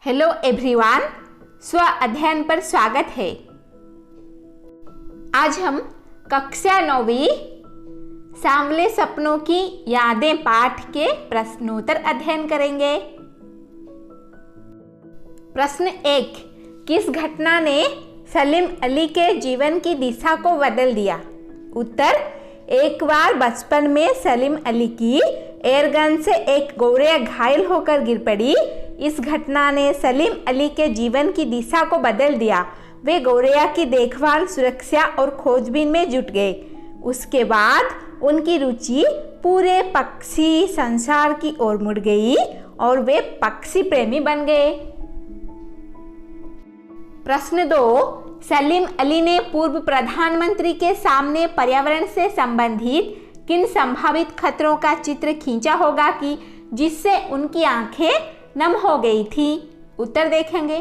Hello everyone, स्व अध्ययन पर स्वागत है। आज हम कक्षा 9वीं सांवले सपनों की यादें पाठ के प्रश्नोत्तर अध्ययन करेंगे। प्रश्न 1, किस घटना ने सलीम अली के जीवन की दिशा को बदल दिया? उत्तर, एक बार बचपन में सलीम अली की एयरगन से एक गौरैया घायल होकर गिर पड़ी। इस घटना ने सलीम अली के जीवन की दिशा को बदल दिया। वे गौरैया की देखभाल, सुरक्षा और खोजबीन में जुट गए। उसके बाद उनकी रुचि पूरे पक्षी संसार की ओर मुड़ गई और वे पक्षी प्रेमी बन गए। प्रश्न 2, सलीम अली ने पूर्व प्रधानमंत्री के सामने पर्यावरण से संबंधित किन संभावित खतरों का चित्र खींचा होगा कि जिससे उनकी आंखें नम हो गई थी? उत्तर देखेंगे।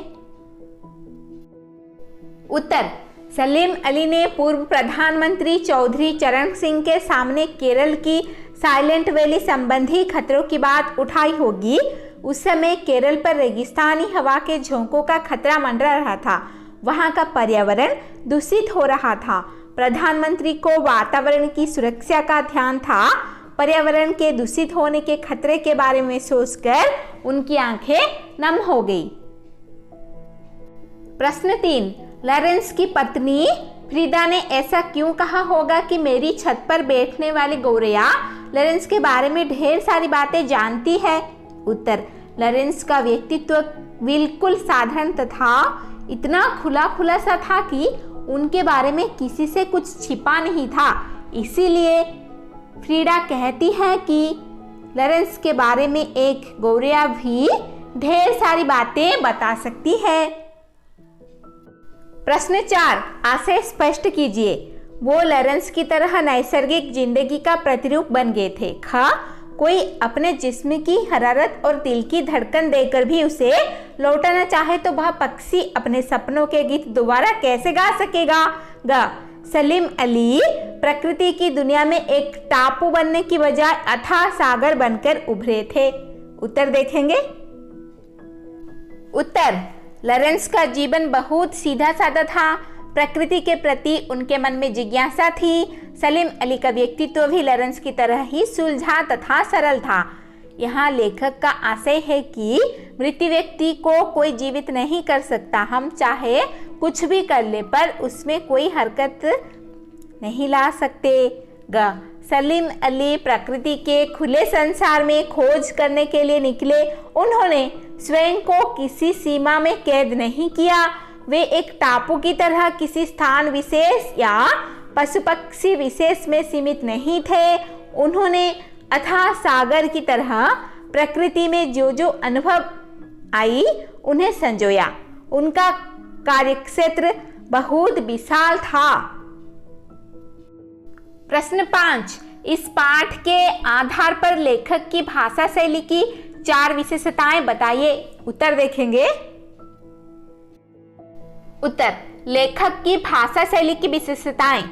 उत्तर, सलीम अली ने पूर्व प्रधानमंत्री चौधरी चरण सिंह के सामने केरल की साइलेंट वैली संबंधी खतरों की बात उठाई होगी। उस समय केरल पर रेगिस्तानी हवा के झोंकों का खतरा मंडरा रहा था। वहां का पर्यावरण दूषित हो रहा था। प्रधानमंत्री को वातावरण की सुरक्षा का ध्यान था। पर्यावरण के दूषित होने के खतरे के बारे में सोचकर उनकी आंखें नम हो गई। प्रश्न 3, लॉरेंस की पत्नी फ्रीदा ने ऐसा क्यों कहा होगा कि मेरी छत पर बैठने वाली गौरैया लॉरेंस के बारे में ढेर सारी बातें जानती है? उत्तर, लॉरेंस का व्यक्तित्व बिल्कुल साधारण तथा इतना खुला खुला सा था कि उनके बारे में किसी से कुछ छिपा नहीं था। इसीलिए फ्रीडा कहती है कि लॉरेंस के बारे में एक गौरैया भी ढेर सारी बातें बता सकती है। प्रश्न 4, आशय स्पष्ट कीजिए। वो लॉरेंस की तरह नैसर्गिक जिंदगी का प्रतिरूप बन गए थे। ख, कोई अपने जिस्म की हरारत और दिल की धड़कन देकर भी उसे लौटाना चाहे तो वह पक्षी अपने सपनों के गीत दोबारा कैसे गा सकेगा? ग, सलीम अली प्रकृति की दुनिया में एक टापू बनने की बजाय अथाह सागर बनकर उभरे थे। उत्तर देखेंगे। उत्तर, लॉरेंस का जीवन बहुत सीधा साधा था। प्रकृति के प्रति उनके मन में जिज्ञासा थी। सलीम अली का व्यक्तित्व भी लॉरेंस की तरह ही सुलझा तथा सरल था। यहाँ लेखक का आशय है कि मृत व्यक्ति को कोई जीवित नहीं कर सकता। हम चाहे कुछ भी कर ले पर उसमें कोई हरकत नहीं ला सकते। ग, सलीम अली प्रकृति के खुले संसार में खोज करने के लिए निकले। उन्होंने स्वयं को किसी सीमा में कैद नहीं किया। वे एक टापू की तरह किसी स्थान विशेष या पशु पक्षी विशेष में सीमित नहीं थे। उन्होंने अथाह सागर की तरह प्रकृति में जो जो अनुभव आई उन्हें संजोया। उनका कार्यक्षेत्र बहुत विशाल था। प्रश्न 5, इस पाठ के आधार पर लेखक की भाषा शैली की 4 विशेषताएं बताइए। उत्तर देखेंगे। उत्तर, लेखक की भाषा शैली की विशेषताएं।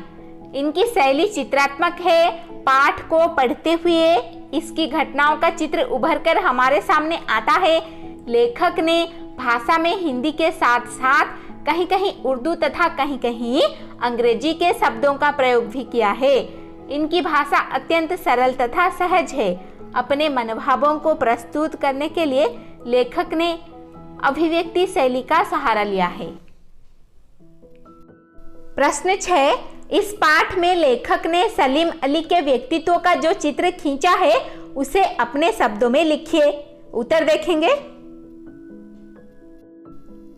इनकी शैली चित्रात्मक है। पाठ को पढ़ते हुए इसकी घटनाओं का चित्र उभर कर हमारे सामने आता है। लेखक ने भाषा में हिंदी के साथ साथ कहीं कहीं उर्दू तथा कहीं कहीं अंग्रेजी के शब्दों का प्रयोग भी किया है। इनकी भाषा अत्यंत सरल तथा सहज है। अपने मनोभावों को प्रस्तुत करने के लिए लेखक ने अभिव्यक्ति शैली का सहारा लिया है। प्रश्न 6, इस पाठ में लेखक ने सलीम अली के व्यक्तित्व का जो चित्र खींचा है उसे अपने शब्दों में लिखिए। उत्तर देखेंगे।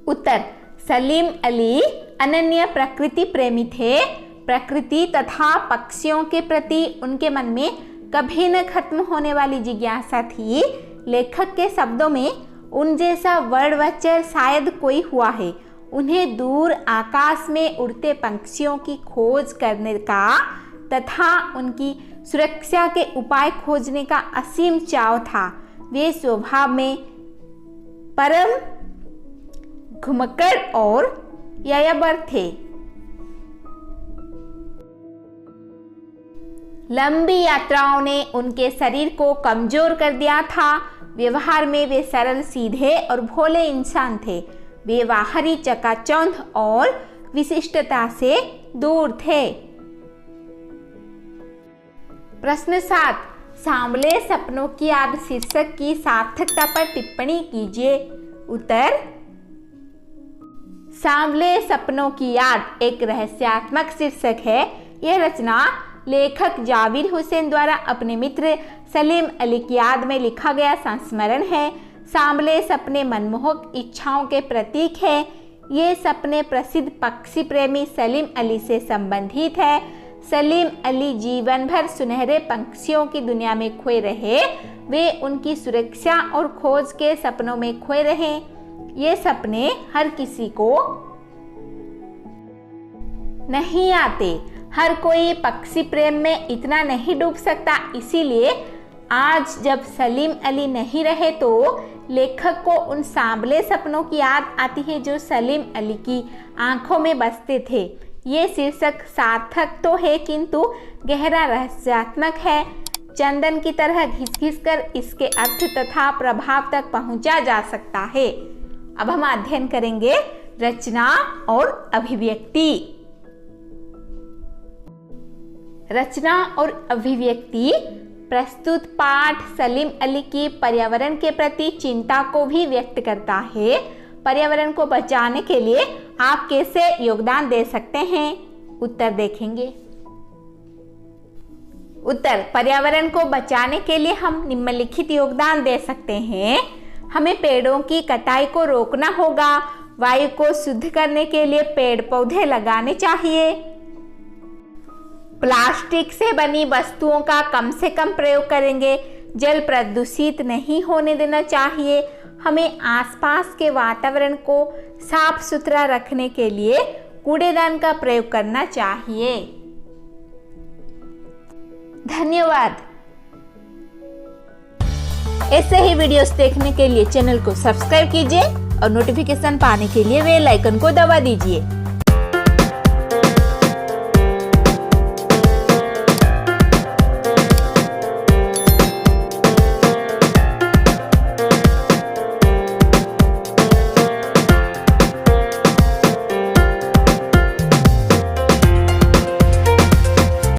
उत्तर, सलीम अली अनन्य प्रकृति प्रेमी थे। प्रकृति तथा पक्षियों के प्रति उनके मन में कभी न खत्म होने वाली जिज्ञासा थी। लेखक के शब्दों में उन जैसा वर्णवच्चर शायद कोई हुआ है। उन्हें दूर आकाश में उड़ते पंछियों की खोज करने का तथा उनकी सुरक्षा के उपाय खोजने का असीम चाव था। वे स्वभाव में परम घुमक्कड़ और यायावर थे। लंबी यात्राओं ने उनके शरीर को कमजोर कर दिया था। व्यवहार में वे सरल, सीधे और भोले इंसान थे। वे बाहरी चकाचौंध और विशिष्टता से दूर थे। प्रश्न 7, सांवले सपनों की याद शीर्षक की सार्थकता पर टिप्पणी कीजिए। उत्तर, सांवले सपनों की याद एक रहस्यात्मक शीर्षक है। यह रचना लेखक जावेद हुसैन द्वारा अपने मित्र सलीम अली की याद में लिखा गया संस्मरण है। सांवले सपने मनमोहक इच्छाओं के प्रतीक है। ये सपने प्रसिद्ध पक्षी प्रेमी सलीम अली से संबंधित है। सलीम अली जीवन भर सुनहरे पंछियों की दुनिया में खोए रहे। वे उनकी सुरक्षा और खोज के सपनों में खोए रहे। ये सपने हर किसी को नहीं आते। हर कोई पक्षी प्रेम में इतना नहीं डूब सकता। इसीलिए आज जब सलीम अली नहीं रहे तो लेखक को उन सांवले सपनों की याद आती है जो सलीम अली की आंखों में बसते थे। ये शीर्षक सार्थक तो है किंतु गहरा रहस्यात्मक है। चंदन की तरह घिस-घिस कर इसके अर्थ तथा प्रभाव तक पहुंचा जा सकता है। अब हम अध्ययन करेंगे रचना और अभिव्यक्ति। रचना और अभिव्यक्ति। प्रस्तुत पाठ सलीम अली की पर्यावरण के प्रति चिंता को भी व्यक्त करता है। पर्यावरण को बचाने के लिए आप कैसे योगदान दे सकते हैं? उत्तर देखेंगे। उत्तर, पर्यावरण को बचाने के लिए हम निम्नलिखित योगदान दे सकते हैं। हमें पेड़ों की कटाई को रोकना होगा। वायु को शुद्ध करने के लिए पेड़ पौधे लगाने चाहिए। प्लास्टिक से बनी वस्तुओं का कम से कम प्रयोग करेंगे। जल प्रदूषित नहीं होने देना चाहिए। हमें आसपास के वातावरण को साफ सुथरा रखने के लिए कूड़ेदान का प्रयोग करना चाहिए। धन्यवाद। ऐसे ही वीडियोस देखने के लिए चैनल को सब्सक्राइब कीजिए और नोटिफिकेशन पाने के लिए बेल आइकन को दबा दीजिए।